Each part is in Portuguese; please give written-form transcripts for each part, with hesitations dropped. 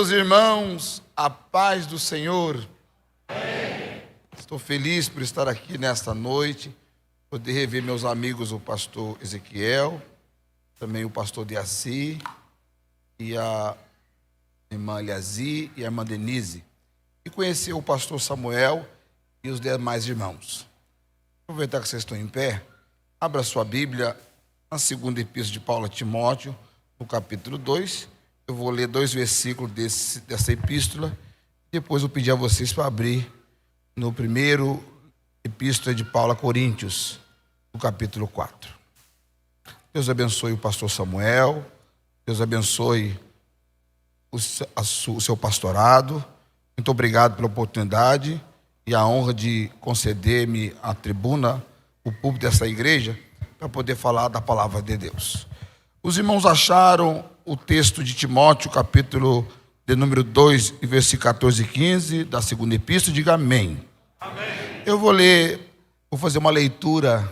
Meus irmãos, a paz do Senhor. Amém. Estou feliz por estar aqui nesta noite, poder rever meus amigos, o pastor Ezequiel, também o pastor Deaci, e a irmã Eliasi e a irmã Denise, e conhecer o pastor Samuel e os demais irmãos. Aproveitar que vocês estão em pé, abra sua Bíblia na segunda epístola de Paulo a Timóteo, no capítulo 2. Eu vou ler 2 versículos dessa epístola. Depois eu pedi a vocês para abrir no primeiro epístola de Paulo a Coríntios, no capítulo 4. Deus abençoe o pastor Samuel. Deus abençoe o seu pastorado. Muito obrigado pela oportunidade e a honra de conceder-me a tribuna, o púlpito dessa igreja, para poder falar da palavra de Deus. Os irmãos acharam o texto de Timóteo, capítulo de número 2, versículo 14 e 15, da segunda epístola. Diga amém. Amém. Eu vou fazer uma leitura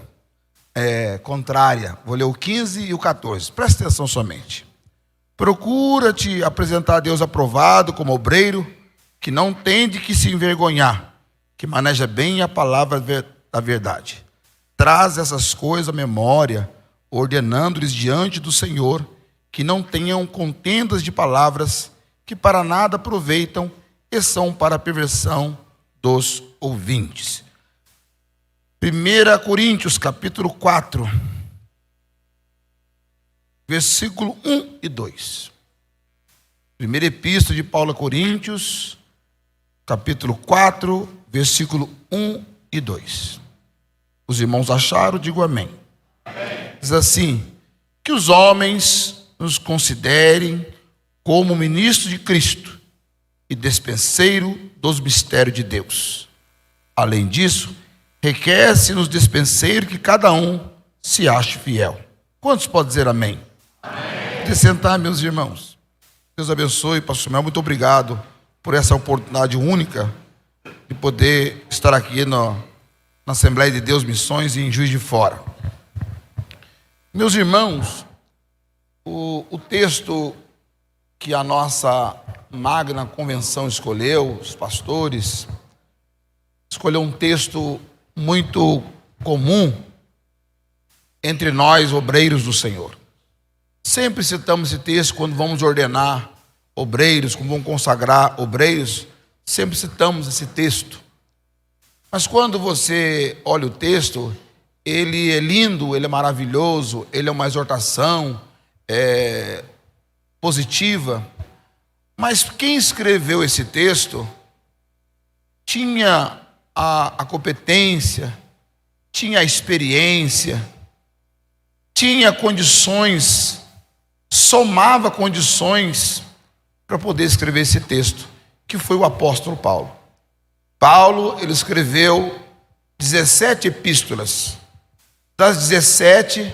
contrária. Vou ler o 15 e o 14. Presta atenção somente. Procura te apresentar a Deus aprovado como obreiro, que não tem de que se envergonhar, que maneja bem a palavra da verdade. Traz essas coisas à memória, ordenando-lhes diante do Senhor que não tenham contendas de palavras que para nada aproveitam e são para a perversão dos ouvintes. 1 Coríntios, capítulo 4, versículo 1 e 2. Primeira epístola de Paulo a Coríntios, capítulo 4, versículo 1 e 2. Os irmãos acharam? Digo amém. Amém. Diz assim: que os homens nos considerem como ministro de Cristo e despenseiro dos mistérios de Deus. Além disso, requer-se nos despenseiros que cada um se ache fiel. Quantos podem dizer amém? Amém. De sentar, meus irmãos. Deus abençoe, pastor Samuel. Muito obrigado por essa oportunidade única de poder estar aqui na Assembleia de Deus Missões e em Juiz de Fora. Meus irmãos, o texto que a nossa magna convenção escolheu, os pastores, escolheu um texto muito comum entre nós, obreiros do Senhor. Sempre citamos esse texto quando vamos ordenar obreiros, quando vamos consagrar obreiros, sempre citamos esse texto. Mas quando você olha o texto, ele é lindo, ele é maravilhoso, ele é uma exortação positiva. Mas quem escreveu esse texto tinha a competência, tinha a experiência, tinha condições, somava condições para poder escrever esse texto, que foi o apóstolo Paulo. Paulo, ele escreveu 17 epístolas. Das 17,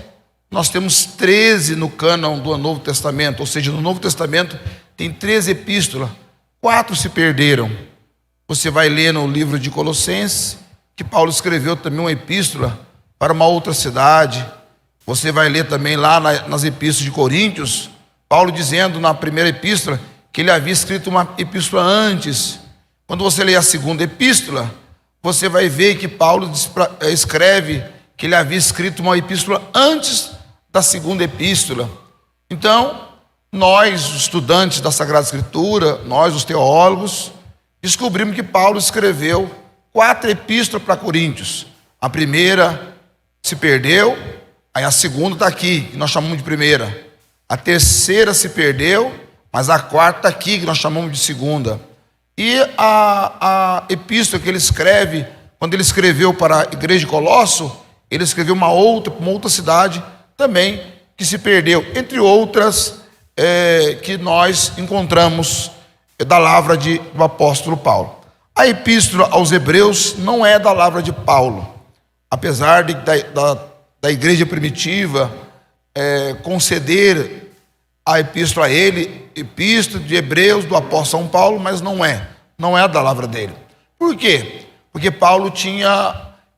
nós temos 13 no cânon do Novo Testamento, ou seja, no Novo Testamento tem 13 epístolas, 4 se perderam. Você vai ler no livro de Colossenses, que Paulo escreveu também uma epístola para uma outra cidade. Você vai ler também lá nas epístolas de Coríntios, Paulo dizendo na primeira epístola que ele havia escrito uma epístola antes. Quando você lê a segunda epístola, você vai ver que Paulo escreve que ele havia escrito uma epístola antes da segunda epístola. Então, nós, os estudantes da Sagrada Escritura, nós, os teólogos, descobrimos que Paulo escreveu 4 epístolas para Coríntios. A primeira se perdeu, aí a segunda está aqui, que nós chamamos de primeira. A terceira se perdeu, mas a quarta está aqui, que nós chamamos de segunda. E a epístola que ele escreve, quando ele escreveu para a igreja de Colosso, ele escreveu para uma outra cidade também, que se perdeu, entre outras que nós encontramos da lavra do apóstolo Paulo. A epístola aos Hebreus não é da lavra de Paulo, apesar da igreja primitiva conceder a epístola a ele, epístola de Hebreus do apóstolo São Paulo, mas não é a da lavra dele. Por quê? Porque Paulo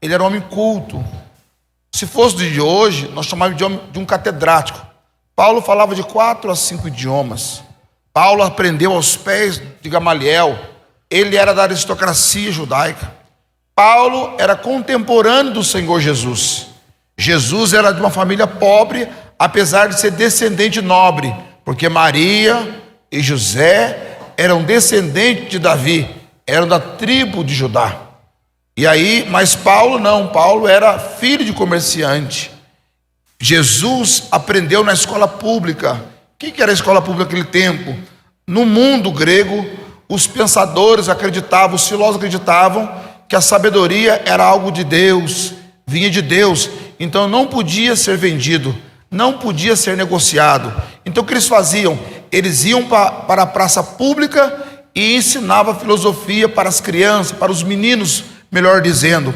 ele era um homem culto. Se fosse de hoje, nós chamávamos de um catedrático. Paulo falava de 4 a 5 idiomas. Paulo aprendeu aos pés de Gamaliel. Ele era da aristocracia judaica. Paulo era contemporâneo do Senhor Jesus. Jesus era de uma família pobre, apesar de ser descendente nobre, porque Maria e José eram descendentes de Davi, eram da tribo de Judá. E aí, mas Paulo não, Paulo era filho de comerciante. Jesus aprendeu na escola pública. O que era a escola pública naquele tempo? No mundo grego, os pensadores acreditavam, os filósofos acreditavam que a sabedoria era algo de Deus, vinha de Deus, então não podia ser vendido, não podia ser negociado. Então o que eles faziam? Eles iam para a praça pública e ensinavam filosofia para as crianças, para os meninos, melhor dizendo.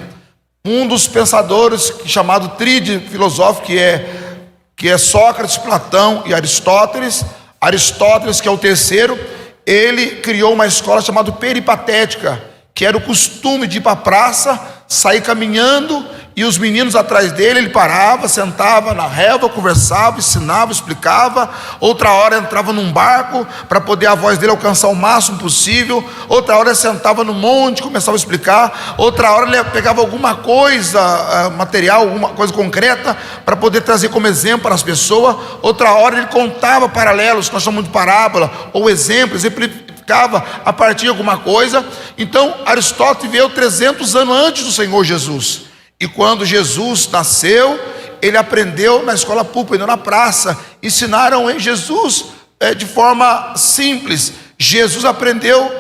Um dos pensadores, chamado tríade filosófico, que é Sócrates, Platão e Aristóteles, que é o terceiro, ele criou uma escola chamada peripatética, que era o costume de ir para a praça, sair caminhando, e os meninos atrás dele, ele parava, sentava na relva, conversava, ensinava, explicava. Outra hora entrava num barco para poder a voz dele alcançar o máximo possível. Outra hora ele sentava no monte, começava a explicar. Outra hora ele pegava alguma coisa, material, alguma coisa concreta, para poder trazer como exemplo para as pessoas. Outra hora ele contava paralelos, que nós chamamos de parábola, ou exemplos, exemplificava a partir de alguma coisa. Então Aristóteles veio 300 anos antes do Senhor Jesus. E quando Jesus nasceu, ele aprendeu na escola pública, na praça. Ensinaram em Jesus de forma simples. Jesus aprendeu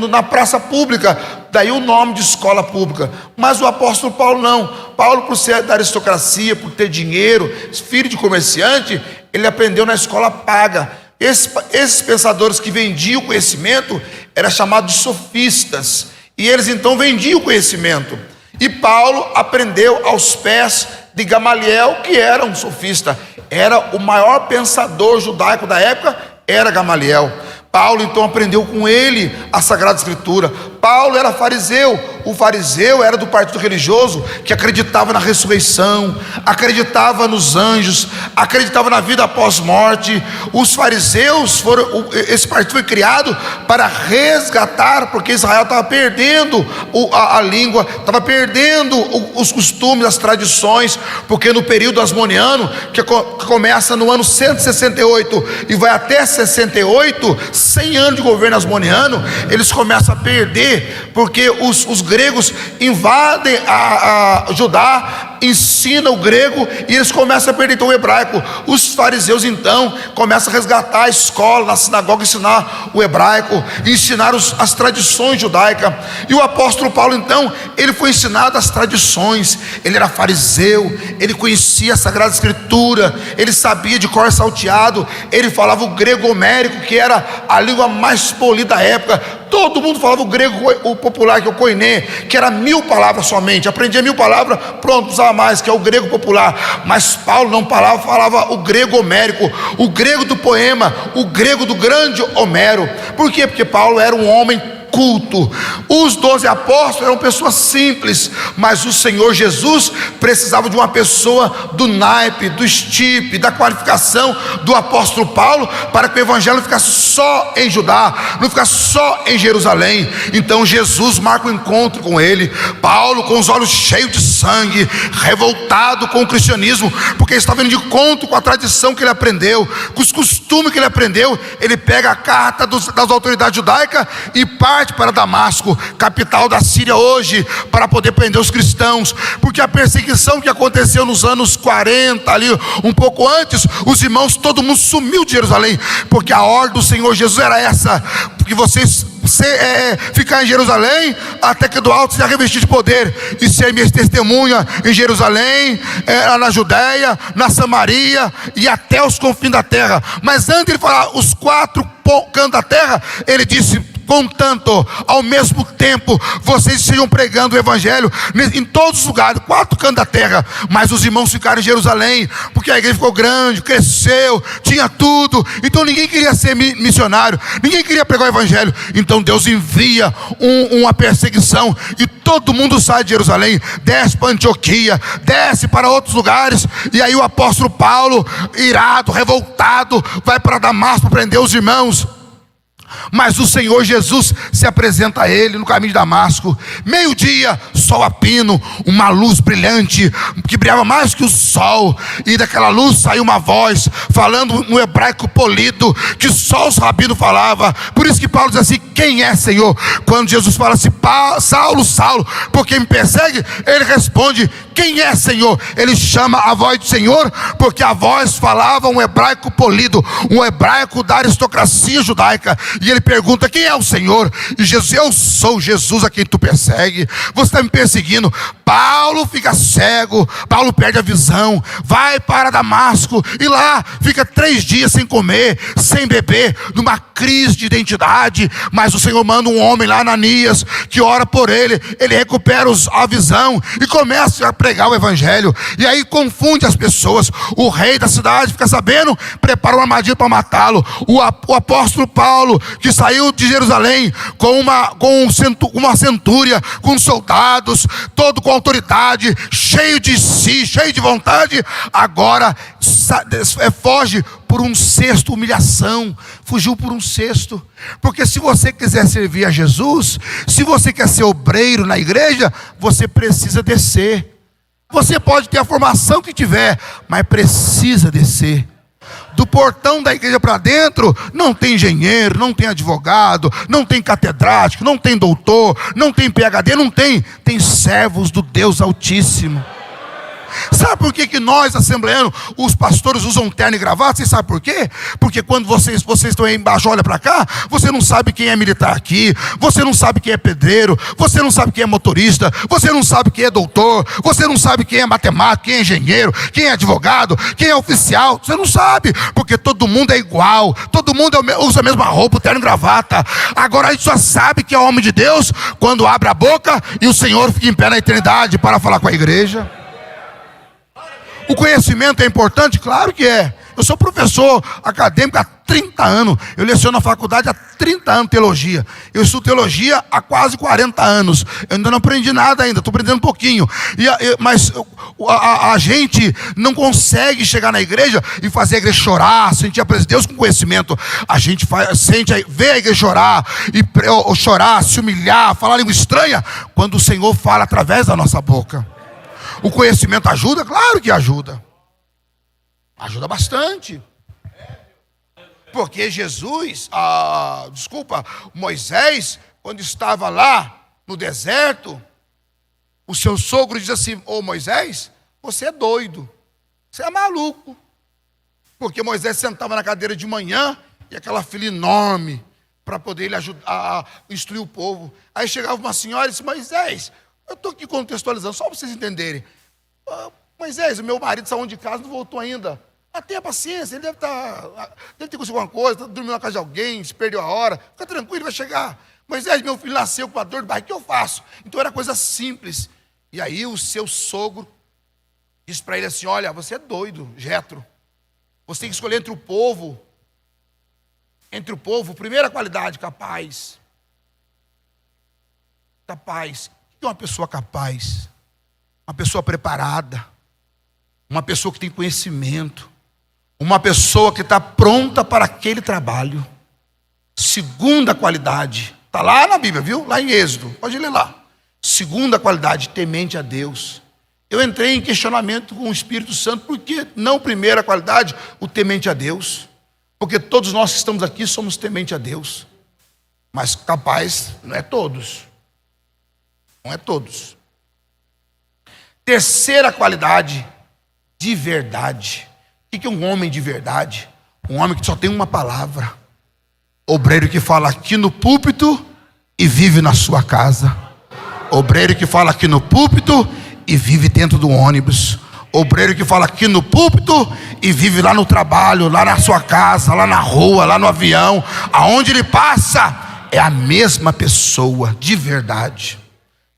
na praça pública, daí o nome de escola pública. Mas o apóstolo Paulo não. Paulo, por ser da aristocracia, por ter dinheiro, filho de comerciante, ele aprendeu na escola paga. Esses pensadores que vendiam conhecimento eram chamados de sofistas. E eles então vendiam o conhecimento. E Paulo aprendeu aos pés de Gamaliel, que era um sofista. Era o maior pensador judaico da época, era Gamaliel. Paulo então aprendeu com ele a Sagrada Escritura. Paulo era fariseu. O fariseu era do partido religioso que acreditava na ressurreição, acreditava nos anjos, acreditava na vida após morte. Os fariseus esse partido foi criado para resgatar, porque Israel estava perdendo a língua, estava perdendo os costumes, as tradições, porque no período asmoniano, que começa no ano 168 e vai até 68, 100 anos de governo asmoniano, eles começam a perder, porque os gregos invadem a Judá, ensinam o grego e eles começam a perder então o hebraico. Os fariseus então começam a resgatar a escola, na sinagoga, ensinar o hebraico, ensinar as tradições judaicas. E o apóstolo Paulo então, ele foi ensinado as tradições. Ele era fariseu, ele conhecia a Sagrada Escritura, ele sabia de cor salteado, ele falava o grego homérico, que era a língua mais polida da época. Todo mundo falava o grego, o popular, que é o koiné, que era 1000 palavras somente. Aprendia 1000 palavras, pronto, usava mais, que é o grego popular. Mas Paulo não falava o grego homérico, o grego do poema, o grego do grande Homero. Por quê? Porque Paulo era um homem culto. Os 12 apóstolos eram pessoas simples, mas o Senhor Jesus precisava de uma pessoa do naipe, do estipe, da qualificação do apóstolo Paulo, para que o evangelho não ficasse só em Judá, não ficasse só em Jerusalém. Então Jesus marca o encontro com ele. Paulo, com os olhos cheios de sangue, revoltado com o cristianismo, porque ele estava indo de conta com a tradição que ele aprendeu, com os costumes que ele aprendeu. Ele pega a carta das autoridades judaicas e parte para Damasco, capital da Síria hoje, para poder prender os cristãos, porque a perseguição que aconteceu nos anos 40, ali um pouco antes, os irmãos, todo mundo sumiu de Jerusalém, porque a ordem do Senhor Jesus era essa, porque vocês ficar em Jerusalém até que do alto seja revestido de poder, e ser minha testemunha em Jerusalém, na Judéia, na Samaria e até os confins da terra. Mas antes de ele falar os 4 cantos da terra, ele disse: contanto ao mesmo tempo vocês estejam pregando o evangelho em todos os lugares, 4 cantos da terra. Mas os irmãos ficaram em Jerusalém, porque a igreja ficou grande, cresceu, tinha tudo, então ninguém queria ser missionário, ninguém queria pregar o evangelho. Então Deus envia uma perseguição, e todo mundo sai de Jerusalém, desce para Antioquia, desce para outros lugares. E aí o apóstolo Paulo, irado, revoltado, vai para Damasco prender os irmãos. Mas o Senhor Jesus se apresenta a ele no caminho de Damasco. Meio-dia, sol a pino, uma luz brilhante que brilhava mais que o sol, e daquela luz saiu uma voz falando no hebraico polido, que só os rabinos falavam. Por isso que Paulo diz assim: quem é, Senhor? Quando Jesus fala assim: Saulo, Saulo, por que me persegue? Ele responde: quem é, Senhor? Ele chama a voz do Senhor, porque a voz falava um hebraico polido, um hebraico da aristocracia judaica. E ele pergunta: quem é o Senhor? E Jesus: eu sou Jesus a quem tu persegue. Você está me perseguindo. Paulo fica cego, Paulo perde a visão, vai para Damasco, e lá fica 3 dias sem comer, sem beber, numa crise de identidade. Mas o Senhor manda um homem lá, Ananias, que ora por ele. Ele recupera a visão e começa a pregar o evangelho. E aí confunde as pessoas. O rei da cidade fica sabendo, prepara uma armadilha para matá-lo. O apóstolo Paulo, que saiu de Jerusalém com uma centúria, com soldados, todo com autoridade, cheio de si, cheio de vontade, agora foge por um cesto, humilhação, fugiu por um cesto. Porque se você quiser servir a Jesus, se você quer ser obreiro na igreja, você precisa descer. Você pode ter a formação que tiver, mas precisa descer. Do portão da igreja para dentro não tem engenheiro, não tem advogado, não tem catedrático, não tem doutor, não tem PhD, não tem. Tem servos do Deus Altíssimo. Sabe por que nós, assembleanos, os pastores usam terno e gravata? Vocês sabem por quê? Porque quando vocês estão aí embaixo, olha para cá, você não sabe quem é militar aqui, você não sabe quem é pedreiro, você não sabe quem é motorista, você não sabe quem é doutor, você não sabe quem é matemático, quem é engenheiro, quem é advogado, quem é oficial. Você não sabe, porque todo mundo é igual, todo mundo usa a mesma roupa, terno e gravata. Agora a gente só sabe que é homem de Deus quando abre a boca e o Senhor fica em pé na eternidade para falar com a igreja. O conhecimento é importante? Claro que é. Eu sou professor acadêmico há 30 anos. Eu leciono na faculdade há 30 anos teologia. Eu estudo teologia há quase 40 anos. Eu ainda não aprendi nada ainda, estou aprendendo um pouquinho. Mas a gente não consegue chegar na igreja e fazer a igreja chorar, sentir a presença de Deus com conhecimento. A gente vê a igreja chorar, chorar, se humilhar, falar língua estranha, quando o Senhor fala através da nossa boca. O conhecimento ajuda? Claro que ajuda. Ajuda bastante. Porque Moisés, quando estava lá no deserto, o seu sogro diz assim: ô Moisés, você é doido, você é maluco. Porque Moisés sentava na cadeira de manhã, e aquela fila enorme, para poder ele ajudar a instruir o povo. Aí chegava uma senhora e disse: Moisés, eu estou aqui contextualizando, só para vocês entenderem. Moisés, o meu marido saiu de casa, não voltou ainda. Tenha paciência, ele deve ter conseguido alguma coisa, está dormindo na casa de alguém, se perdeu a hora. Fica tranquilo, ele vai chegar. Moisés, meu filho nasceu com uma dor de barriga, o que eu faço? Então era coisa simples. E aí o seu sogro disse para ele assim: olha, você é doido, Jétro. Você tem que escolher entre o povo, primeira qualidade, capaz. Capaz. O que é uma pessoa capaz? Uma pessoa preparada, uma pessoa que tem conhecimento, uma pessoa que está pronta para aquele trabalho. Segunda qualidade, está lá na Bíblia, viu? Lá em Êxodo, pode ler lá. Segunda qualidade, temente a Deus. Eu entrei em questionamento com o Espírito Santo, por que não primeira qualidade, o temente a Deus? Porque todos nós que estamos aqui somos temente a Deus, mas capaz não é todos. Não é todos. Terceira qualidade, de verdade. O que é um homem de verdade? Um homem que só tem uma palavra. Obreiro que fala aqui no púlpito e vive na sua casa. Obreiro que fala aqui no púlpito e vive dentro do ônibus. Obreiro que fala aqui no púlpito e vive lá no trabalho, lá na sua casa, lá na rua, lá no avião. Aonde ele passa, é a mesma pessoa, de verdade.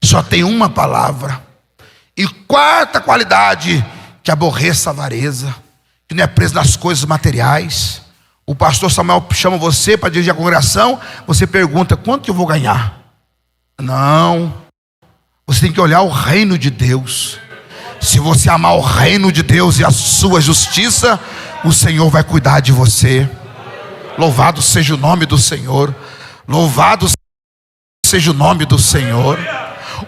Só tem uma palavra. E quarta qualidade, que aborreça a avareza, que não é preso nas coisas materiais. O pastor Samuel chama você para dirigir a congregação, você pergunta: quanto que eu vou ganhar? Não, você tem que olhar o reino de Deus. Se você amar o reino de Deus e a sua justiça, o Senhor vai cuidar de você. Louvado seja o nome do Senhor. Louvado seja o nome do Senhor.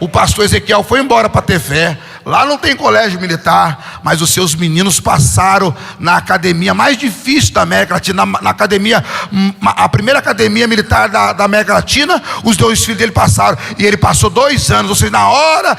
O pastor Ezequiel foi embora para ter fé. Lá não tem colégio militar, mas os seus meninos passaram na academia mais difícil da América Latina, na academia, a primeira academia militar da América Latina. Os 2 filhos dele passaram, e ele passou 2 anos. Ou seja, na hora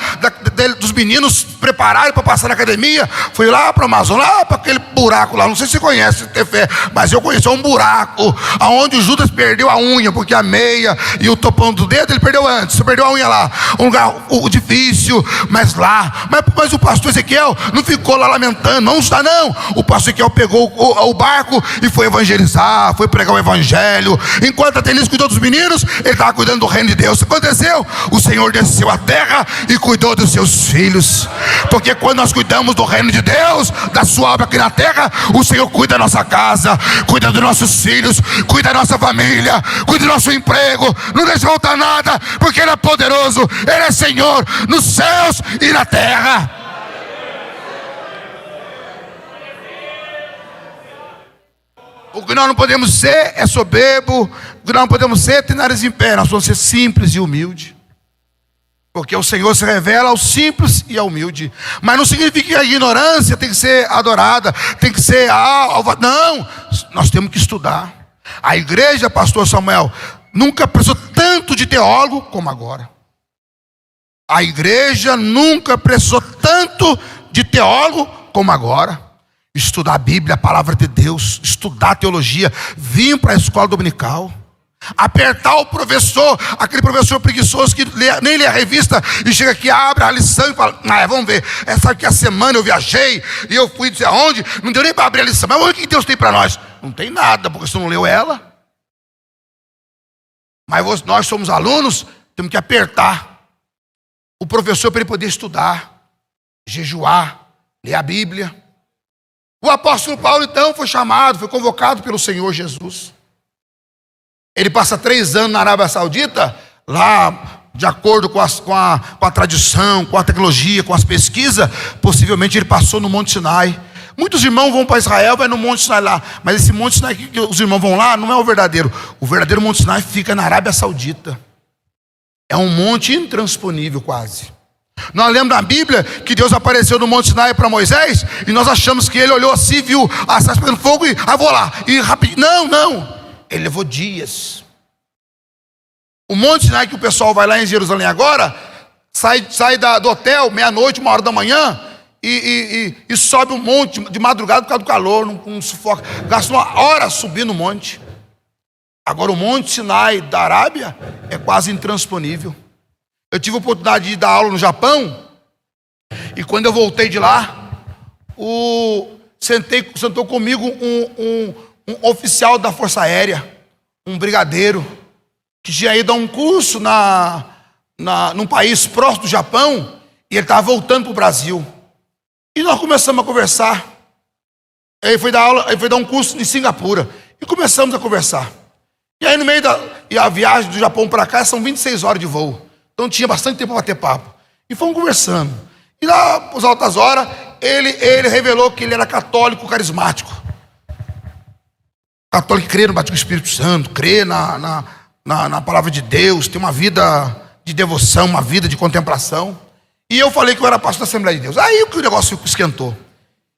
dos meninos prepararem para passar na academia, foi lá para o Amazonas, lá para aquele buraco lá. Não sei se você conhece, ter fé, mas eu conheço, é um buraco aonde o Judas perdeu a unha, porque a meia e o topão do dedo ele perdeu antes. Você perdeu a unha lá, um lugar difícil, mas lá. Mas o pastor Ezequiel não ficou lá lamentando, não está não. O pastor Ezequiel pegou o barco e foi evangelizar, foi pregar o evangelho. Enquanto a Denise cuidou dos meninos, ele estava cuidando do reino de Deus. O que aconteceu? O Senhor desceu à terra e cuidou dos seus filhos. Porque quando nós cuidamos do reino de Deus, da sua obra aqui na terra, o Senhor cuida da nossa casa, cuida dos nossos filhos, cuida da nossa família, cuida do nosso emprego. Não deixa faltar nada, porque Ele é poderoso, Ele é Senhor nos céus e na terra. O que nós não podemos ser é soberbo. O que nós não podemos ser é ter nariz em pé. Nós vamos ser simples e humildes, porque o Senhor se revela ao simples e ao humilde. Mas não significa que a ignorância tem que ser adorada, tem que ser não, nós temos que estudar. A igreja, pastor Samuel, nunca precisou tanto de teólogo como agora. A igreja nunca precisou tanto de teólogo como agora. Estudar a Bíblia, a palavra de Deus, estudar teologia, vir para a escola dominical, apertar o professor, aquele professor preguiçoso que nem lê a revista e chega aqui, abre a lição e fala: vamos ver, sabe que a semana eu viajei e eu fui dizer aonde, não deu nem para abrir a lição, mas o que Deus tem para nós? Não tem nada, porque você não leu ela. Mas nós somos alunos, temos que apertar o professor para ele poder estudar, jejuar, ler a Bíblia. O apóstolo Paulo então foi chamado, foi convocado pelo Senhor Jesus. Ele passa 3 anos na Arábia Saudita, lá de acordo com a tradição, com a tecnologia, com as pesquisas. Possivelmente ele passou no Monte Sinai. Muitos irmãos vão para Israel, vai no Monte Sinai lá, mas esse Monte Sinai que os irmãos vão lá não é o verdadeiro. O verdadeiro Monte Sinai fica na Arábia Saudita. É um monte intransponível quase. Nós lemos na Bíblia que Deus apareceu no Monte Sinai para Moisés, e nós achamos que ele olhou assim, viu a sarça pegando fogo e vou lá, e rapidinho. Não, ele levou dias. O Monte Sinai que o pessoal vai lá em Jerusalém agora, sai do hotel meia-noite, 1h da manhã, e sobe um monte de madrugada por causa do calor, não sufoca, gasta 1 hora subindo o monte. Agora o Monte Sinai da Arábia é quase intransponível. Eu tive a oportunidade de dar aula no Japão, e quando eu voltei de lá, sentou comigo um oficial da Força Aérea, um brigadeiro, que tinha ido a um curso num país próximo do Japão, e ele estava voltando para o Brasil. E nós começamos a conversar. Ele foi dar um curso em Singapura, e começamos a conversar. E aí no meio a viagem do Japão para cá são 26 horas de voo. Então tinha bastante tempo para bater papo. E fomos conversando. E lá, por altas horas, ele revelou que ele era católico carismático. Católico que crê no batismo do Espírito Santo, crê na palavra de Deus, tem uma vida de devoção, uma vida de contemplação. E eu falei que eu era pastor da Assembleia de Deus. Aí o negócio esquentou.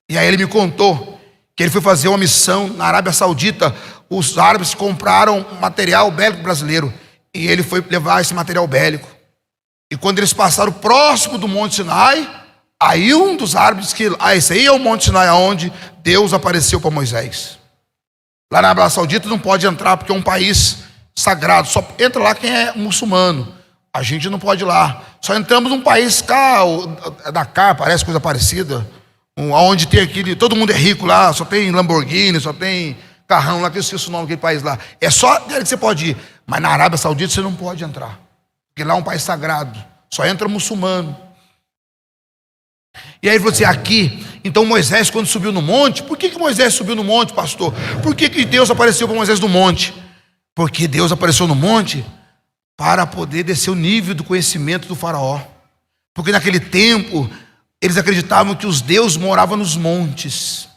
E aí ele me contou que ele foi fazer uma missão na Arábia Saudita. Os árabes compraram material bélico brasileiro, e ele foi levar esse material bélico. E quando eles passaram próximo do Monte Sinai, aí um dos árabes disse que esse aí é o Monte Sinai onde Deus apareceu para Moisés. Lá na Arábia Saudita não pode entrar porque é um país sagrado, só entra lá quem é muçulmano. A gente não pode ir lá. Só entramos num país cá, Dakar, parece coisa parecida, onde tem todo mundo é rico lá, só tem Lamborghini, só tem carrão lá, que eu esqueço o nome daquele país lá. É só dele que você pode ir. Mas na Arábia Saudita você não pode entrar. Porque lá é um país sagrado. Só entra muçulmano. E aí ele falou assim, aqui, então Moisés quando subiu no monte, por que Moisés subiu no monte, pastor? Por que Deus apareceu para Moisés no monte? Porque Deus apareceu no monte para poder descer o nível do conhecimento do faraó. Porque naquele tempo, eles acreditavam que os deuses moravam nos montes.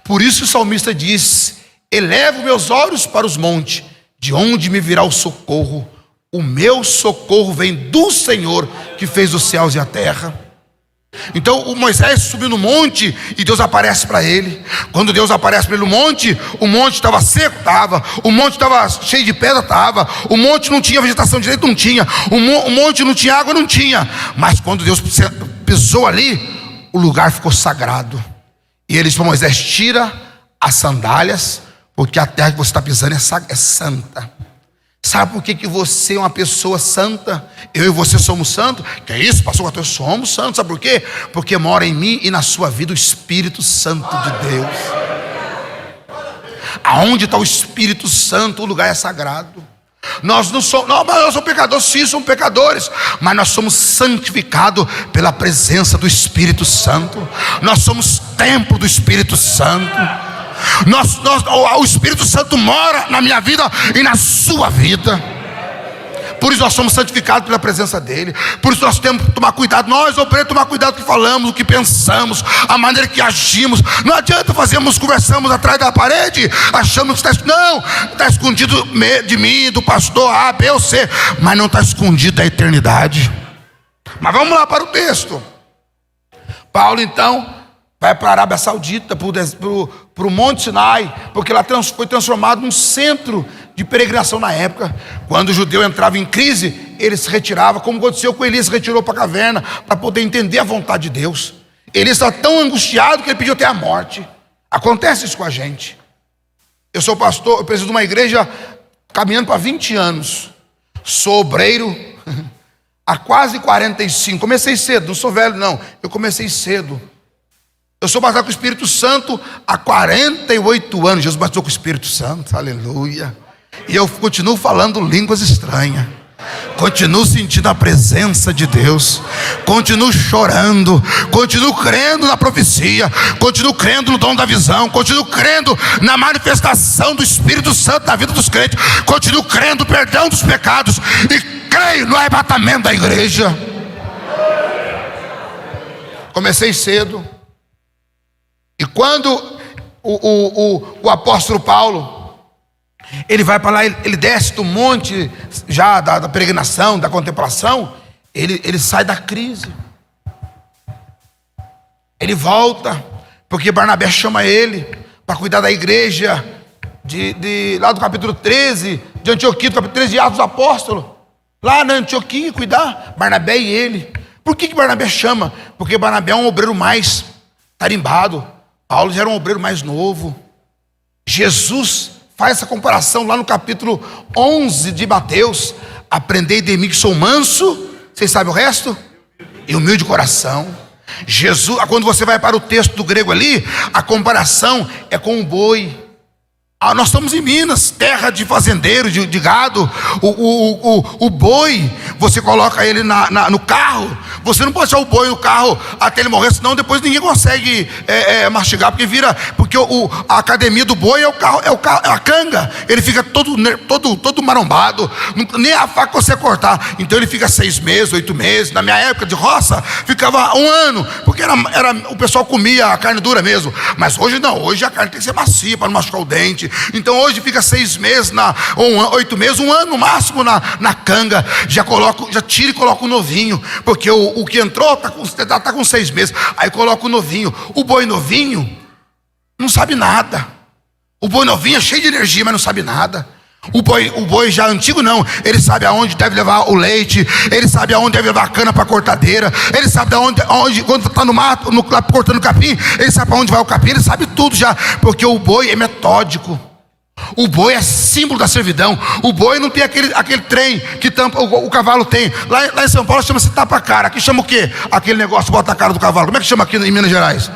Por isso o salmista diz, elevo meus olhos para os montes, de onde me virá o socorro? O meu socorro vem do Senhor, que fez os céus e a terra. Então o Moisés subiu no monte e Deus aparece para ele. Quando Deus aparece para ele no monte, o monte estava seco, estava. O monte estava cheio de pedra, estava. O monte não tinha vegetação direito, não tinha. O monte não tinha água, não tinha. Mas quando Deus pisou ali, o lugar ficou sagrado. E ele disse para Moisés, tira as sandálias, porque a terra que você está pisando é santa. Sabe por que você é uma pessoa santa? Eu e você somos santos? Que é isso, pastor? Somos santos, sabe por quê? Porque mora em mim e na sua vida o Espírito Santo de Deus. Aonde está o Espírito Santo, o lugar é sagrado. Nós não somos, não, mas nós somos pecadores, sim, somos pecadores, mas nós somos santificados pela presença do Espírito Santo. Nós somos templo do Espírito Santo. O Espírito Santo mora na minha vida e na sua vida. Por isso nós somos santificados pela presença dele. Por isso nós temos que tomar cuidado. Nós, obreiros, tomar cuidado com o que falamos, o que pensamos, a maneira que agimos. Não adianta conversamos atrás da parede, achamos que está escondido de mim, do pastor A, B ou C, mas não está escondido da eternidade. Mas vamos lá para o texto. Paulo então vai para a Arábia Saudita, para o Monte Sinai, porque lá foi transformado num centro de peregrinação na época. Quando o judeu entrava em crise, ele se retirava, como aconteceu com Elias, se retirou para a caverna, para poder entender a vontade de Deus. Elias estava tão angustiado que ele pediu até a morte. Acontece isso com a gente. Eu sou pastor, eu preciso de uma igreja caminhando para 20 anos. Sou obreiro há quase 45. Comecei cedo, não sou velho não, eu comecei cedo. Eu sou batizado com o Espírito Santo há 48 anos. Jesus batizou com o Espírito Santo, aleluia. E eu continuo falando línguas estranhas. Continuo sentindo a presença de Deus. Continuo chorando. Continuo crendo na profecia. Continuo crendo no dom da visão. Continuo crendo na manifestação do Espírito Santo na vida dos crentes. Continuo crendo no perdão dos pecados. E creio no arrebatamento da igreja. Comecei cedo. E quando o apóstolo Paulo, ele vai para lá, ele desce do monte já da peregrinação, da contemplação, ele sai da crise. Ele volta, porque Barnabé chama ele para cuidar da igreja lá do capítulo 13, de Antioquia, do capítulo 13 de Atos dos Apóstolos. Lá na Antioquia, cuidar, Barnabé e ele. Por que Barnabé chama? Porque Barnabé é um obreiro mais tarimbado. Paulo já era um obreiro mais novo. Jesus faz essa comparação lá no capítulo 11 de Mateus. Aprendei de mim que sou manso, vocês sabem o resto? E humilde de coração. Jesus, quando você vai para o texto do grego ali, a comparação é com o boi. Nós estamos em Minas, terra de fazendeiros, de gado. O boi, você coloca ele no carro. Você não pode deixar o boi no carro até ele morrer, senão depois ninguém consegue mastigar, porque a academia do boi é a canga. Ele fica todo marombado, nem a faca você cortar. Então ele fica 6 meses, 8 meses. Na minha época de roça, ficava 1 ano, porque o pessoal comia a carne dura mesmo. Mas hoje não, hoje a carne tem que ser macia para não machucar o dente. Então hoje fica 6 meses, ou 8 meses, 1 ano no máximo na canga. Já tira e coloca o novinho, porque o que entrou está com 6 meses. Aí coloca o novinho. O boi novinho não sabe nada. O boi novinho é cheio de energia, mas não sabe nada. O boi já antigo não. Ele sabe aonde deve levar o leite. Ele sabe aonde deve levar a cana para a cortadeira. Ele sabe aonde quando está no mato, cortando capim, ele sabe para onde vai o capim. Ele sabe tudo já, porque o boi é metódico. O boi é símbolo da servidão. O boi não tem aquele trem que tampa, o cavalo tem. Lá em São Paulo chama-se tapa-cara. Aqui chama o quê? Aquele negócio que bota a cara do cavalo. Como é que chama aqui em Minas Gerais?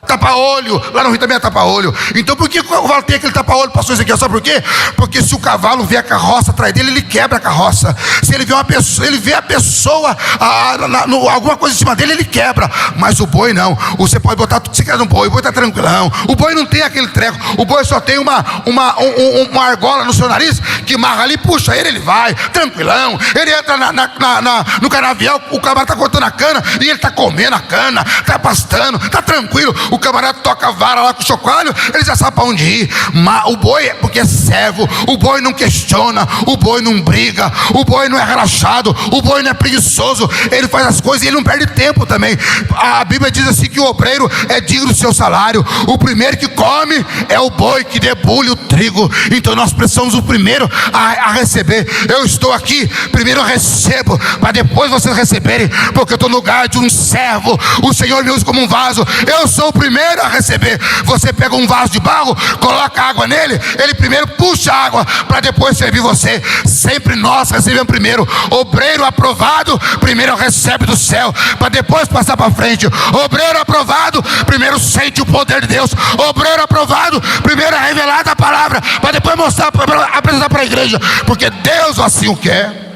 tapa-olho, lá no Rio também é tapa-olho. Então por que o cavalo tem aquele tapa-olho, pastor Ezequiel? Sabe por quê? Porque se o cavalo vê a carroça atrás dele, ele quebra a carroça. Se ele vê uma pessoa, ele vê a pessoa, alguma coisa em cima dele, ele quebra. Mas o boi não. Você pode botar tudo que você quer no boi, o boi está tranquilão. O boi não tem aquele treco. O boi só tem uma argola no seu nariz que marra ali, puxa ele vai, tranquilão. Ele entra no canavial, o camarada está cortando a cana e ele está comendo a cana, está pastando, está tranquilo. O camarada toca a vara lá com o chocalho, ele já sabe para onde ir. Mas o boi é porque é servo, o boi não questiona, o boi não briga, o boi não é relaxado, o boi não é preguiçoso, ele faz as coisas e ele não perde tempo também. A Bíblia diz assim que o obreiro é digno do seu salário. O primeiro que come é o boi que debulha o trigo. Então nós precisamos o primeiro a receber. Eu estou aqui, primeiro eu recebo, para depois vocês receberem, porque eu estou no lugar de um servo. O Senhor me usa como um vaso, eu sou o primeiro a receber. Você pega um vaso de barro, coloca água nele, ele primeiro puxa a água para depois servir você. Sempre nós recebemos primeiro. Obreiro aprovado primeiro recebe do céu, para depois passar para frente. Obreiro aprovado primeiro sente o poder de Deus. Obreiro aprovado primeiro é revelada a palavra, para depois mostrar, apresentar para a igreja, porque Deus assim o quer.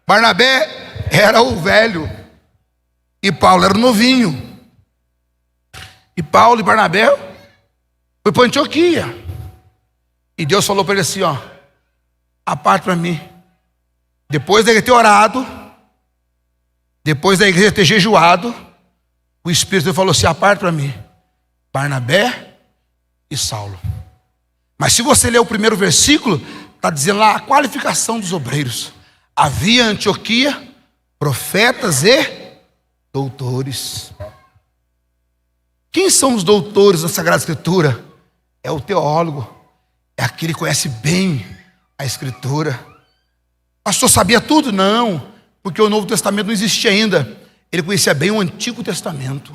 Barnabé era o velho e Paulo era o novinho. E Paulo e Barnabé foi para Antioquia. E Deus falou para ele assim, ó: aparte para mim. Depois da igreja ter orado, depois da igreja ter jejuado, o Espírito falou assim: aparte para mim Barnabé e Saulo. Mas se você ler o primeiro versículo, está dizendo lá a qualificação dos obreiros. Havia em Antioquia profetas e doutores. Quem são os doutores da Sagrada Escritura? É o teólogo, é aquele que conhece bem a Escritura. Pastor, sabia tudo? Não, porque o Novo Testamento não existia ainda. Ele conhecia bem o Antigo Testamento.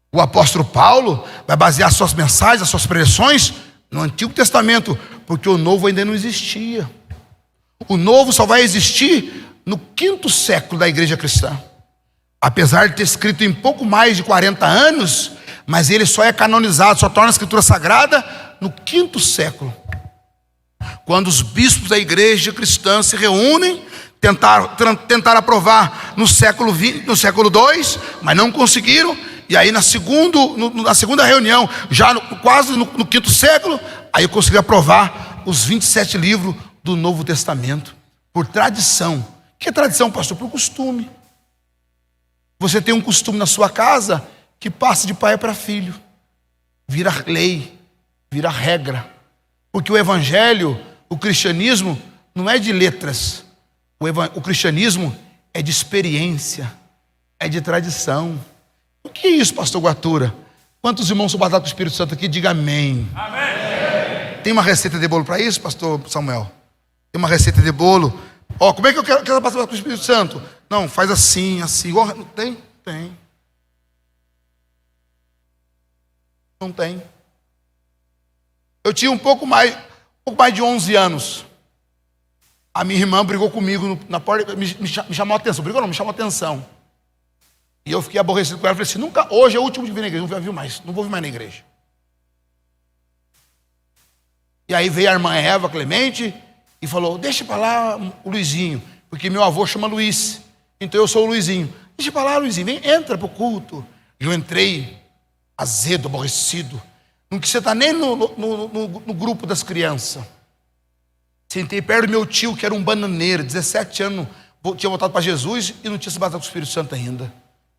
O apóstolo Paulo vai basear suas mensagens, as suas pregações no Antigo Testamento, porque o Novo ainda não existia. O Novo só vai existir no 5º século da igreja cristã. Apesar de ter escrito em pouco mais de 40 anos, mas ele só é canonizado, só torna a Escritura Sagrada no 5º século. Quando os bispos da igreja cristã se reúnem, tentaram aprovar no século II, mas não conseguiram. E aí na segunda reunião, já quase no 5º século, aí eu consegui aprovar os 27 livros do Novo Testamento, por tradição. O que é tradição, pastor? Por costume. Você tem um costume na sua casa que passa de pai para filho, vira lei, vira regra. Porque o evangelho, o cristianismo, não é de letras. O cristianismo é de experiência, é de tradição. O que é isso, pastor Guatura? Quantos irmãos são batizados com o Espírito Santo aqui? Diga amém. Amém. Tem uma receita de bolo para isso, pastor Samuel? Tem uma receita de bolo. Ó, como é que eu quero batizar com o Espírito Santo? Não, faz assim, assim. Não tem? Tem. Não tem. Eu tinha um pouco mais de 11 anos. A minha irmã brigou comigo na porta, me chamou a atenção. Brigou não, me chamou a atenção. E eu fiquei aborrecido com ela. Falei assim, hoje é o último de vir na igreja, não vou mais, não vou vir mais na igreja. E aí veio a irmã Eva Clemente e falou, deixa para lá o Luizinho, porque meu avô chama Luiz, então eu sou o Luizinho. Deixa para lá, Luizinho, vem, entra para o culto. E eu entrei azedo, aborrecido. Não quis sentar nem no grupo das crianças. Sentei perto do meu tio, que era um bananeiro, 17 anos, tinha voltado para Jesus e não tinha se batizado com o Espírito Santo ainda.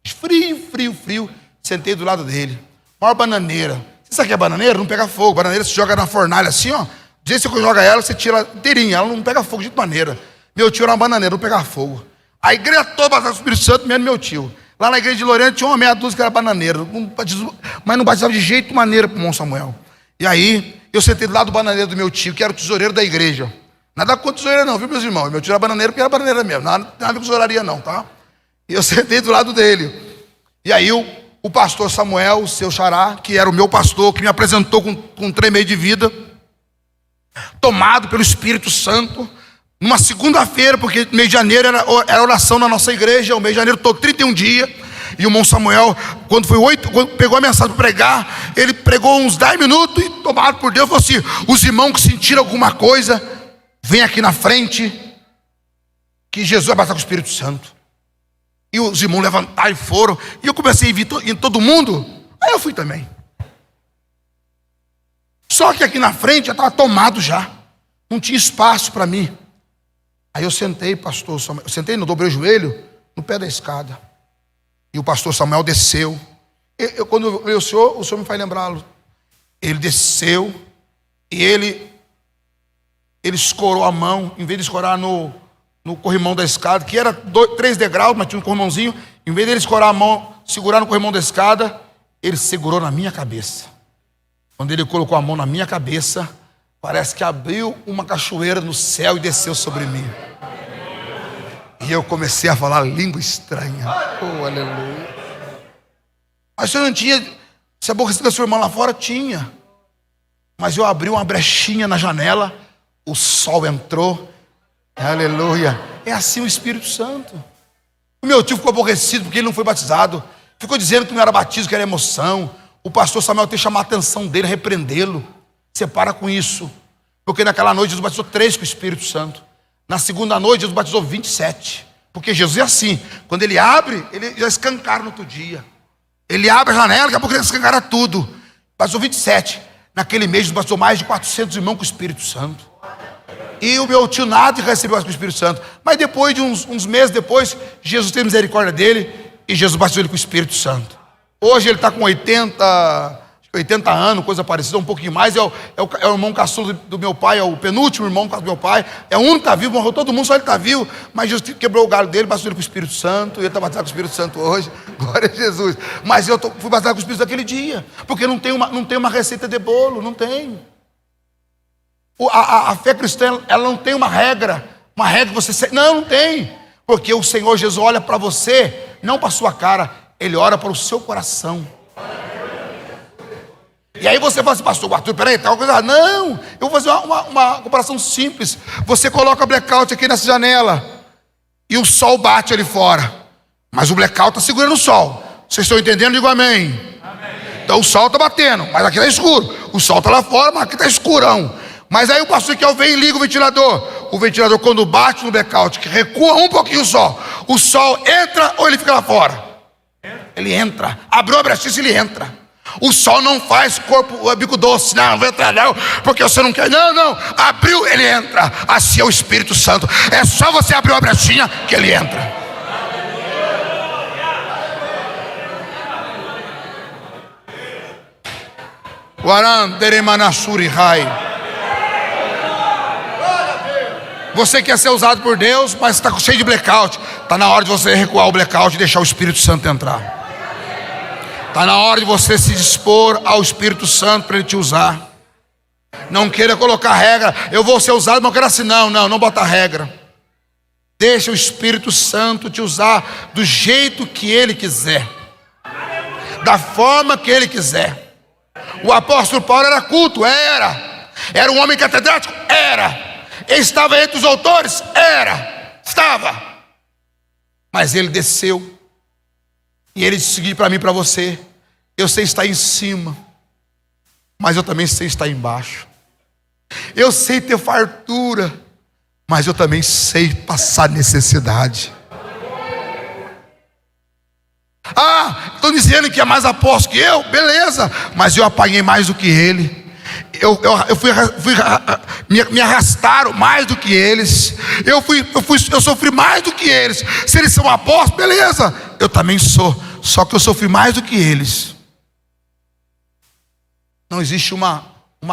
Frio. Sentei do lado dele. Maior bananeira. Você sabe o que é bananeira? Não pega fogo. Bananeira se joga na fornalha assim, ó. Do jeito que você joga ela, você tira inteirinha. Ela não pega fogo de maneira. Meu tio era uma bananeira, não pegava fogo. A igreja toda batizada com o Espírito Santo, menos meu tio. Lá na igreja de Lorena tinha uma meia dúzia que era bananeira. Mas não batizava de jeito maneira para o irmão Samuel. E aí, eu sentei do lado do bananeiro do meu tio, que era o tesoureiro da igreja. Nada contra tesoureira não, viu, meus irmãos? Meu tio era bananeiro porque era bananeira mesmo. Nada a ver com tesouraria não, tá? E eu sentei do lado dele. E aí o pastor Samuel, seu xará, que era o meu pastor, que me apresentou com um trem meio de vida, tomado pelo Espírito Santo, numa segunda-feira, porque mês de janeiro era oração na nossa igreja, o mês de janeiro todo, 31 dias. E o irmão Samuel, quando pegou a mensagem para pregar, ele pregou uns 10 minutos e, tomado por Deus, falou assim: os irmãos que sentiram alguma coisa, vem aqui na frente, que Jesus vai bater com o Espírito Santo. E os irmãos levantaram e foram, e eu comecei a ir em todo mundo, aí eu fui também. Só que aqui na frente já estava tomado já, não tinha espaço para mim. Aí eu sentei, pastor Samuel, eu dobrei o joelho no pé da escada. E o pastor Samuel desceu. Quando eu vi o senhor me faz lembrá-lo. Ele desceu e ele escorou a mão, em vez de escorar no corrimão da escada, que era 3 degraus, mas tinha um corrimãozinho. Em vez de ele escorar a mão, segurar no corrimão da escada, ele segurou na minha cabeça. Quando ele colocou a mão na minha cabeça, parece que abriu uma cachoeira no céu e desceu sobre mim. E eu comecei a falar língua estranha. Oh, aleluia. Mas você não tinha se aborrecido da sua irmã lá fora? Tinha. Mas eu abri uma brechinha na janela, o sol entrou. Aleluia. É assim o Espírito Santo. O meu tio ficou aborrecido porque ele não foi batizado. Ficou dizendo que não era batismo, que era emoção. O pastor Samuel tem que chamar a atenção dele, repreendê-lo. Você para com isso. Porque naquela noite Jesus batizou 3 com o Espírito Santo. Na segunda noite Jesus batizou 27. Porque Jesus é assim. Quando ele abre, ele já escancara no outro dia. Ele abre a janela, daqui a pouco ele escancara tudo. Batizou 27. Naquele mês Jesus batizou mais de 400 irmãos com o Espírito Santo. E o meu tio Nath recebeu com o Espírito Santo. Mas depois de uns meses depois, Jesus teve misericórdia dele e Jesus batizou ele com o Espírito Santo. Hoje ele está com 80 anos, coisa parecida, um pouquinho mais. É o irmão caçula do meu pai, é o penúltimo irmão do meu pai. É o único que está vivo, morreu todo mundo, só ele está vivo. Mas Jesus quebrou o galho dele, batizou ele com o Espírito Santo. E ele está batizado com o Espírito Santo hoje. Glória a Jesus. Mas eu fui batizado com o Espírito Santo aquele dia. Porque não tem uma receita de bolo, não tem. A fé cristã, ela não tem uma regra que você... Não tem. Porque o Senhor Jesus olha para você, não para a sua cara, Ele olha para o seu coração. E aí você fala assim: pastor Arthur, peraí, tá uma coisa... Não, eu vou fazer uma comparação simples. Você coloca blackout aqui nessa janela e o sol bate ali fora, mas o blackout está segurando o sol. Vocês estão entendendo? Digo amém. Então o sol está batendo, mas aqui está escuro. O sol está lá fora, mas aqui está escurão. Mas aí o pastor que vem e liga o ventilador. O ventilador, quando bate no blackout, que recua um pouquinho só, o sol entra ou ele fica lá fora? Ele entra. Abriu a brechinha, ele entra. O sol não faz bico doce. Não vai entrar não, porque você não quer. Não. Abriu, ele entra. Assim é o Espírito Santo. É só você abrir a brechinha que ele entra. Você quer ser usado por Deus, mas está cheio de blackout. Está na hora de você recuar o blackout e deixar o Espírito Santo entrar. Está na hora de você se dispor ao Espírito Santo para Ele te usar. Não queira colocar regra. Eu vou ser usado, mas eu quero assim. Não bota regra. Deixa o Espírito Santo te usar do jeito que Ele quiser, da forma que Ele quiser. O apóstolo Paulo era culto? Era um homem catedrático? Era. Ele estava entre os autores? Estava. Mas ele desceu e ele disse para mim e para você: eu sei estar em cima, mas eu também sei estar embaixo. Eu sei ter fartura, mas eu também sei passar necessidade. Estão dizendo que é mais apóstolo que eu? Beleza, mas eu apanhei mais do que ele. Me arrastaram mais do que eles. Eu sofri mais do que eles. Se eles são apóstolos, beleza, eu também sou. Só que eu sofri mais do que eles. Não existe uma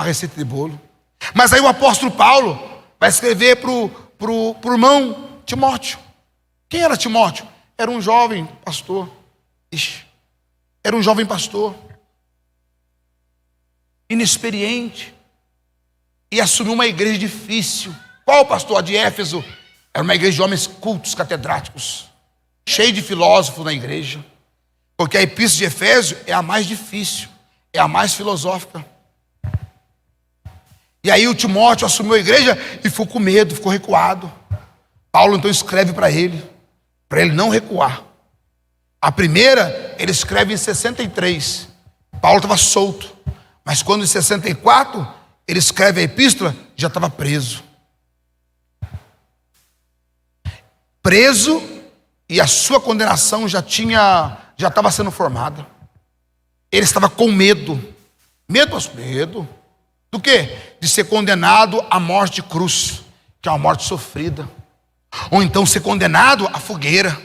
receita de bolo. Mas aí o apóstolo Paulo vai escrever pro irmão Timóteo. Quem era Timóteo? Era um jovem pastor. Era um jovem pastor, inexperiente, e assumiu uma igreja difícil. Qual pastor? A de Éfeso. Era uma igreja de homens cultos, catedráticos, cheio de filósofos na igreja. Porque a epístola de Efésio é a mais difícil, é a mais filosófica. E aí o Timóteo assumiu a igreja e ficou com medo, ficou recuado. Paulo então escreve para ele não recuar. A primeira ele escreve em 63. Paulo estava solto, mas quando em 64 ele escreve a epístola, já estava preso. Preso, e a sua condenação já estava sendo formada. Ele estava com medo. Medo do quê? De ser condenado à morte de cruz, que é uma morte sofrida. Ou então ser condenado à fogueira.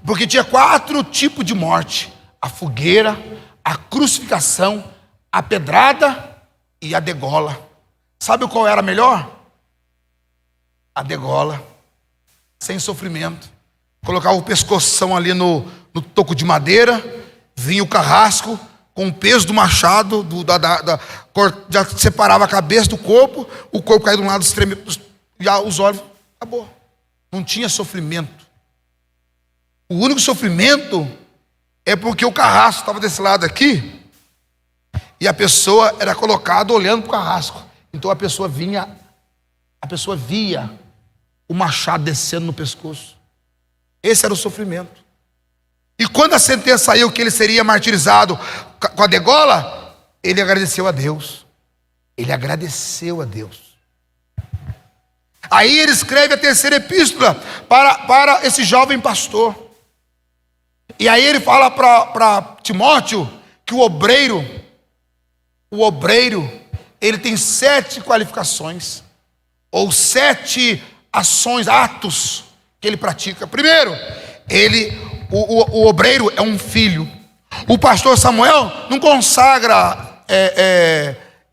Porque tinha 4 tipos de morte: a fogueira, a crucificação, a pedrada e a degola. Sabe qual era a melhor? A degola, sem sofrimento. Colocava o pescoção ali no toco de madeira, vinha o carrasco com o peso do machado, já separava a cabeça do corpo, o corpo caía de um lado, já os olhos, acabou. Não tinha sofrimento. O único sofrimento é porque o carrasco estava desse lado aqui e a pessoa era colocada olhando para o carrasco. Então a pessoa via o machado descendo no pescoço. Esse era o sofrimento. E quando a sentença saiu que ele seria martirizado com a degola, ele agradeceu a Deus. Ele agradeceu a Deus. Aí ele escreve a terceira epístola para esse jovem pastor. E aí ele fala para Timóteo que o obreiro, ele tem 7 qualificações, ou 7 ações, atos que ele pratica. Primeiro, o obreiro é um filho. O pastor Samuel não consagra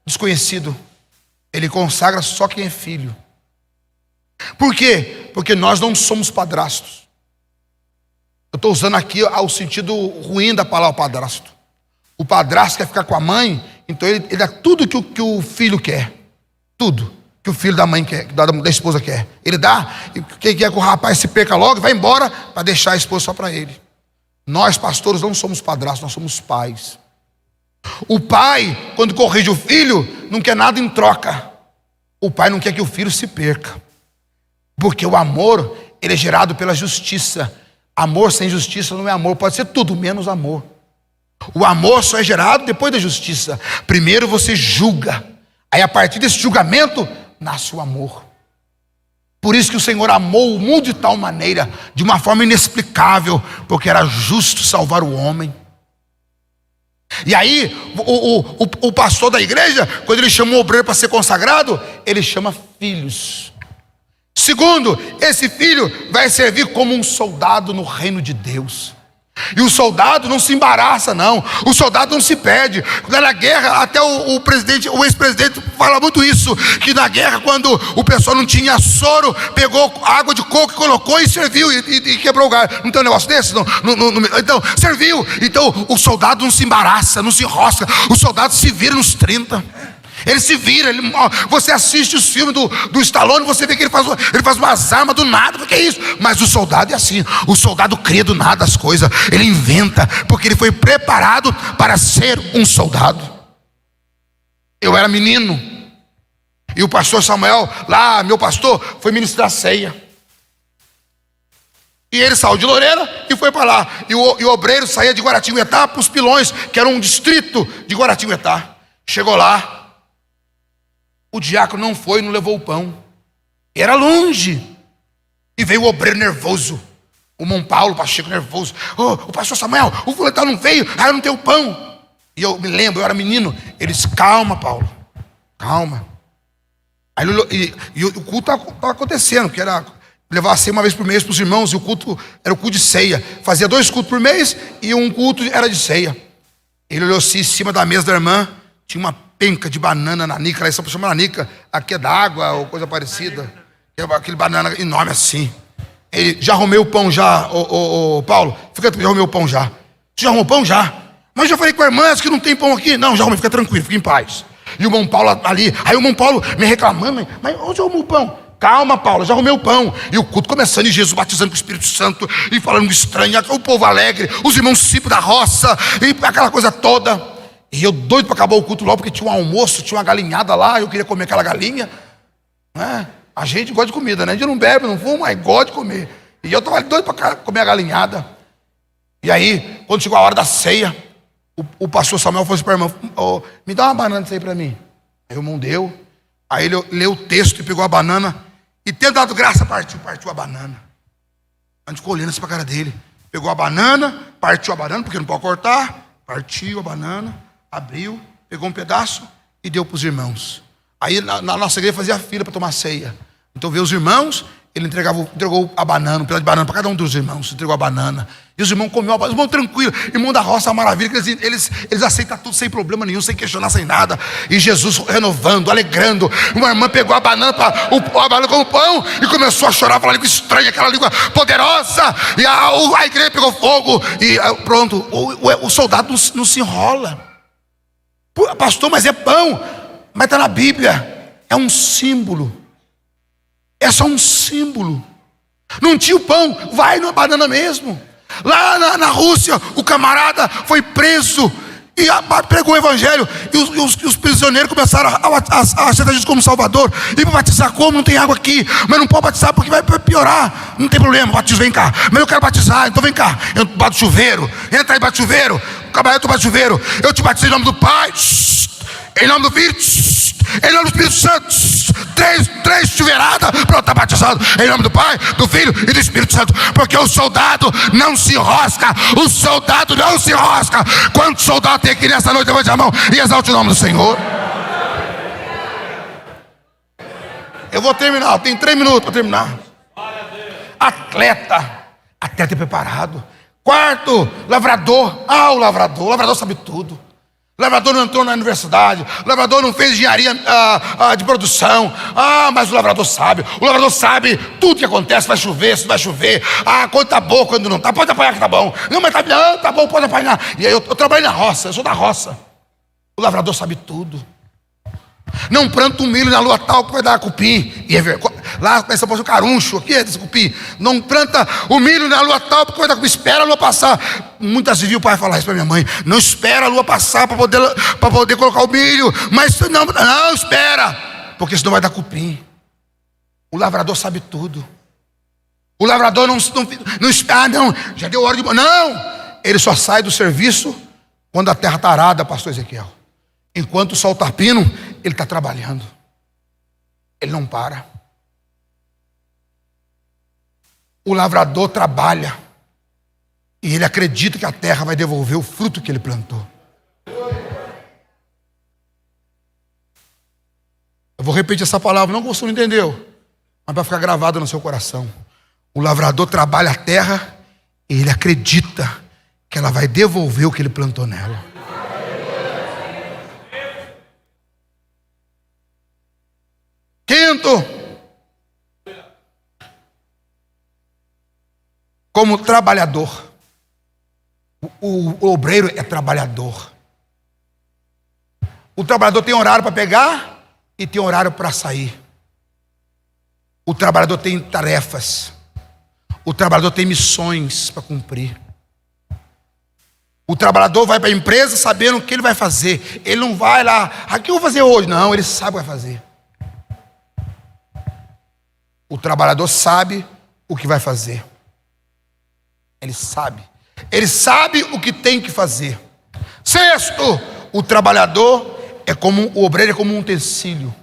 desconhecido, ele consagra só quem é filho. Por quê? Porque nós não somos padrastos. Eu estou usando aqui o sentido ruim da palavra padrasto. O padrasto quer ficar com a mãe, então ele dá tudo que o filho quer. Tudo que o filho da mãe quer, da esposa quer. Ele dá, e quem quer que o rapaz se perca logo, vai embora para deixar a esposa só para ele. Nós, pastores, não somos padrastos, nós somos pais. O pai, quando corrige o filho, não quer nada em troca. O pai não quer que o filho se perca. Porque o amor, ele é gerado pela justiça. Amor sem justiça não é amor, pode ser tudo menos amor. O amor só é gerado depois da justiça. Primeiro você julga, aí a partir desse julgamento nasce o amor. Por isso que o Senhor amou o mundo de tal maneira, de uma forma inexplicável, porque era justo salvar o homem. E aí o pastor da igreja, quando ele chama o obreiro para ser consagrado, ele chama filhos. Segundo, esse filho vai servir como um soldado no reino de Deus. E o soldado não se embaraça, não. O soldado não se perde. Na guerra, até o ex-presidente fala muito isso, que na guerra, quando o pessoal não tinha soro, pegou água de coco e colocou e serviu e quebrou o galho. Não tem um negócio desse? Então, serviu. Então, o soldado não se embaraça, não se enrosca. O soldado se vira nos 30. Ele se vira, você assiste os filmes do Stallone, você vê que ele faz umas armas do nada, porque é isso. Mas o soldado é assim, o soldado cria do nada as coisas, ele inventa, porque ele foi preparado para ser um soldado. Eu era menino, e o pastor Samuel, lá, meu pastor, foi ministrar ceia. E ele saiu de Lorena e foi para lá. E o obreiro saía de Guaratinguetá para os Pilões, que era um distrito de Guaratinguetá. Chegou lá, o diácono não foi, não levou o pão. Era longe. E veio o obreiro nervoso. O Mão Paulo, o Pacheco nervoso. O pastor Samuel, o fulano não veio, eu não tenho pão. E eu me lembro, eu era menino. Ele disse, calma, Paulo, calma. Aí e o culto estava acontecendo, que era levar a ceia uma vez por mês para os irmãos. E o culto era o culto de ceia. Fazia 2 cultos por mês e um culto era de ceia. Ele olhou assim, em cima da mesa da irmã, tinha uma penca de banana nanica, lá em São Paulo chama nanica, aqui é d'água ou coisa parecida, aquele banana enorme assim. Ele, já arrumei o pão já, Paulo, já arrumei o pão já. Você já arrumou o pão já? Mas já falei com a irmã que não tem pão aqui. Não, já arrumei, fica tranquilo, fica em paz. E o Mão Paulo ali, aí o Mão Paulo me reclamando, mas onde eu arrumei o pão? Calma, Paulo, já arrumei o pão. E o culto começando, e Jesus batizando com o Espírito Santo, e falando estranho, o povo alegre, os irmãos simples da roça, e aquela coisa toda. E eu doido para acabar o culto logo, porque tinha um almoço, tinha uma galinhada lá, eu queria comer aquela galinha, né? A gente gosta de comida, né? A gente não bebe, não fuma, mas gosta de comer. E eu estava doido para comer a galinhada. E aí, quando chegou a hora da ceia, o pastor Samuel falou assim para a irmã: oh, me dá uma banana disso aí para mim. Aí o irmão deu. Aí ele leu o texto e pegou a banana. E tendo dado graça, partiu a banana. A gente ficou olhando assim para a cara dele. Pegou a banana, partiu a banana, porque não pode cortar. Partiu a banana, abriu, pegou um pedaço e deu para os irmãos. Aí na nossa igreja fazia fila para tomar ceia. Então veio os irmãos, ele entregou a banana, um pedaço de banana para cada um dos irmãos, entregou a banana. E os irmãos comiam a banana, os irmãos tranquilos, irmão da roça, maravilha, que eles aceitam tudo sem problema nenhum, sem questionar, sem nada. E Jesus renovando, alegrando. Uma irmã pegou a banana como pão e começou a chorar, falar língua estranha, aquela língua poderosa. E a igreja pegou fogo. E pronto, o soldado não se enrola. Pastor, mas é pão. Mas está na Bíblia, é um símbolo. É só um símbolo. Não tinha o pão, vai na banana mesmo. Lá na Rússia, o camarada foi preso e pregou o evangelho. E os prisioneiros começaram a aceitar Jesus como Salvador. E para batizar como? Não tem água aqui. Mas não pode batizar porque vai piorar. Não tem problema, batizo, vem cá. Mas eu quero batizar, então vem cá. Eu bato chuveiro, entra aí, bate chuveiro. O camarada bate chuveiro. Eu te batizo em nome do Pai, em nome do Filho, em nome do Espírito Santo. Três chuveiradas, pronto, está batizado em nome do Pai, do Filho e do Espírito Santo. Porque o soldado não se enrosca. O soldado não se enrosca. Quantos soldados tem aqui nessa noite? Levante a mão e exalte o nome do Senhor. Eu vou terminar, tem 3 minutos para terminar. Atleta é preparado. Quarto, lavrador. O lavrador sabe tudo. O lavrador não entrou na universidade. O lavrador não fez engenharia de produção. Mas o lavrador sabe. O lavrador sabe tudo que acontece. Vai chover, se vai chover. Quando tá bom, quando não tá. Pode apanhar que tá bom. Não, mas tá bom, pode apanhar. E aí eu trabalho na roça, eu sou da roça. O lavrador sabe tudo. Não planta um milho na lua tal que vai dar cupim. E lá começa a pôr o caruncho, aqui é desse cupim. Não planta o milho na lua tal porque vai dar cupim. Espera a lua passar. Muitas vezes vi o pai falar isso para minha mãe. Não espera a lua passar para poder colocar o milho. Mas não espera, porque senão vai dar cupim. O lavrador sabe tudo. O lavrador não espera, não. Já deu hora de... Não, ele só sai do serviço quando a terra está arada, pastor Ezequiel. Enquanto o sol está pino, ele está trabalhando. Ele não para. O lavrador trabalha. E ele acredita que a terra vai devolver o fruto que ele plantou. Eu vou repetir essa palavra, não que você não entendeu, mas vai ficar gravado no seu coração. O lavrador trabalha a terra e ele acredita que ela vai devolver o que ele plantou nela. Quinto, como trabalhador. O obreiro é trabalhador. O trabalhador tem horário para pegar e tem horário para sair. O trabalhador tem tarefas. O trabalhador tem missões para cumprir. O trabalhador vai para a empresa sabendo o que ele vai fazer. Ele não vai lá, o que eu vou fazer hoje? Não, ele sabe o que vai fazer. O trabalhador sabe o que vai fazer. Ele sabe. Ele sabe o que tem que fazer. Sexto, o trabalhador o obreiro é como um utensílio.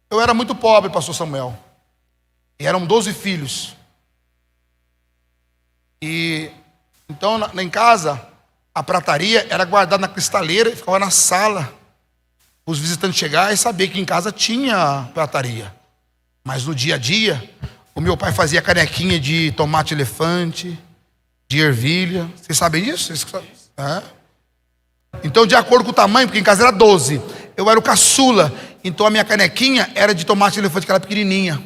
Eu era muito pobre, pastor Samuel. E eram 12 filhos. E então em casa, a prataria era guardada na cristaleira e ficava na sala. Os visitantes chegaram e sabiam que em casa tinha prataria. Mas no dia a dia, o meu pai fazia canequinha de tomate elefante, de ervilha. Vocês sabem disso? É. Então, de acordo com o tamanho, porque em casa era 12, eu era o caçula. Então a minha canequinha era de tomate elefante, que era pequenininha.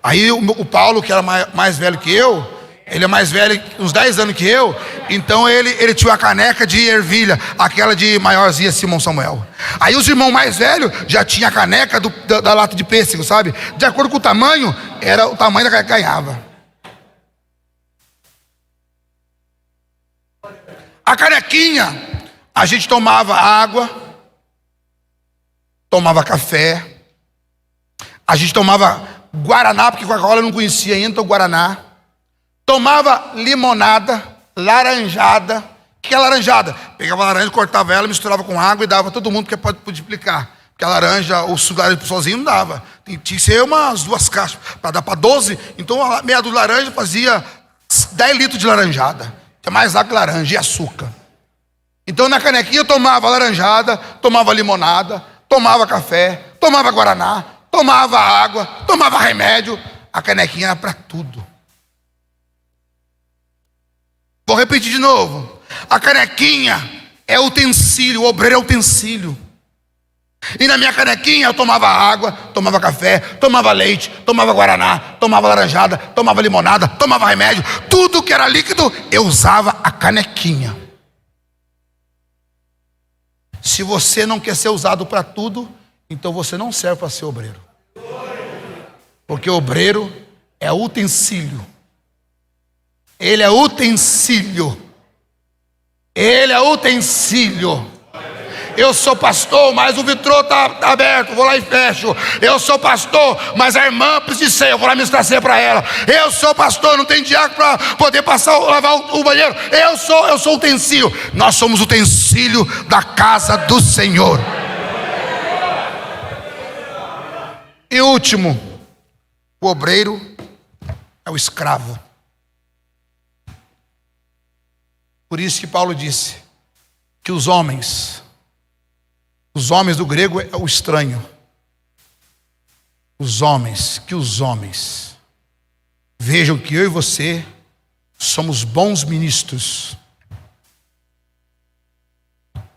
Aí o Paulo, que era mais velho que eu, ele é mais velho, uns 10 anos que eu. Então ele tinha uma caneca de ervilha, aquela de maiorzinha, Simão Samuel. Aí os irmãos mais velhos já tinham a caneca da lata de pêssego, sabe? De acordo com o tamanho, era o tamanho da caneca que ganhava. A canequinha, a gente tomava água, tomava café, a gente tomava guaraná, porque Coca-Cola não conhecia ainda, então guaraná. Tomava limonada, laranjada. O que é laranjada? Pegava a laranja, cortava ela, misturava com água e dava para todo mundo, porque pode multiplicar. Porque a laranja, o suco de laranja sozinho não dava. Tinha que ser umas 2 caixas, para dar para 12. Então a meia dúzia de laranja fazia 10 litros de laranjada. Que é mais água que laranja e açúcar. Então na canequinha eu tomava laranjada, tomava limonada, tomava café, tomava guaraná, tomava água, tomava remédio. A canequinha era para tudo. Vou repetir de novo. A canequinha é utensílio, o obreiro é utensílio. E na minha canequinha eu tomava água, tomava café, tomava leite, tomava guaraná, tomava laranjada, tomava limonada, tomava remédio. Tudo que era líquido, eu usava a canequinha. Se você não quer ser usado para tudo, então você não serve para ser obreiro. Porque o obreiro é utensílio. Ele é utensílio. Ele é utensílio. Eu sou pastor, mas o vitrô está aberto, vou lá e fecho. Eu sou pastor, mas a irmã precisa de ceia, eu vou lá ministrar ceia para ela. Eu sou pastor, não tem diácono para poder lavar o banheiro. Eu sou utensílio. Nós somos utensílio da casa do Senhor. E último, o obreiro é o escravo. Por isso que Paulo disse que os homens do grego é o estranho. Os homens vejam que eu e você somos bons ministros.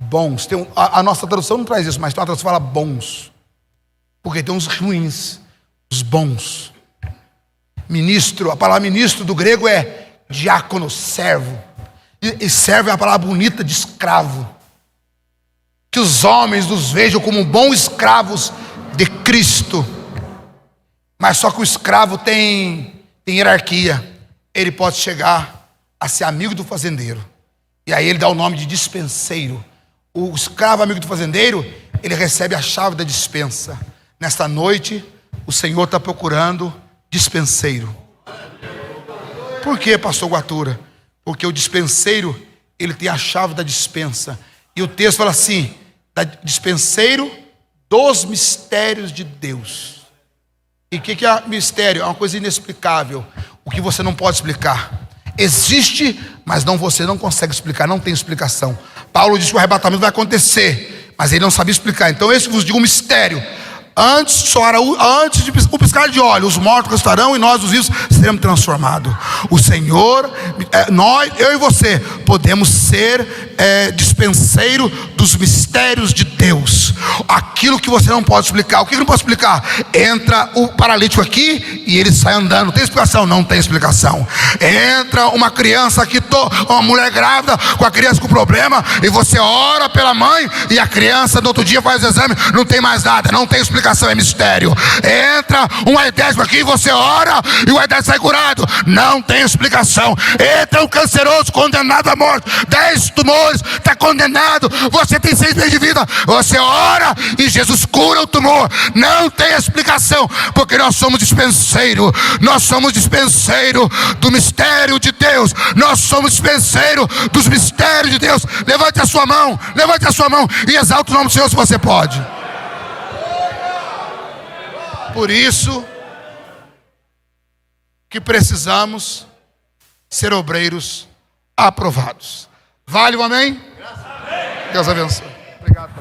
Bons. A nossa tradução não traz isso, mas tem uma tradução que fala bons. Porque tem uns ruins, os bons. Ministro, a palavra ministro do grego é diácono, servo. E servo é a palavra bonita de escravo. Que os homens nos vejam como bons escravos de Cristo. Mas só que o escravo tem hierarquia. Ele pode chegar a ser amigo do fazendeiro. E aí ele dá o nome de dispenseiro. O escravo amigo do fazendeiro, ele recebe a chave da dispensa. Nesta noite, o Senhor está procurando dispenseiro. Por que, pastor Guatura? Porque o dispenseiro, ele tem a chave da dispensa. E o texto fala assim, dispenseiro dos mistérios de Deus. E o que é mistério? É uma coisa inexplicável. O que você não pode explicar. Existe, mas você não consegue explicar, não tem explicação. Paulo diz que o arrebatamento vai acontecer, mas ele não sabia explicar. Então esse vos digo um mistério. Antes de o piscar de olhos, os mortos ressuscitarão e nós, os vivos, seremos transformados. O Senhor, eu e você, podemos ser dispenseiro dos mistérios de Deus. Aquilo que você não pode explicar. O que não pode explicar? Entra o paralítico aqui e ele sai andando. Tem explicação? Não tem explicação. Entra uma criança aqui, uma mulher grávida com a criança com problema, e você ora pela mãe e a criança no outro dia faz o exame, não tem mais nada, não tem explicação. É mistério. Entra um aidético aqui, você ora e o aidético sai curado, não tem explicação. Entra um canceroso condenado à morte, 10 tumores, está condenado, você tem 6 meses de vida, você ora e Jesus cura o tumor, não tem explicação, porque nós somos dispenseiro do mistério de Deus, nós somos dispenseiro dos mistérios de Deus. Levante a sua mão e exalte o nome do Senhor se você pode. Por isso que precisamos ser obreiros aprovados. Vale o amém? Deus abençoe. Obrigado.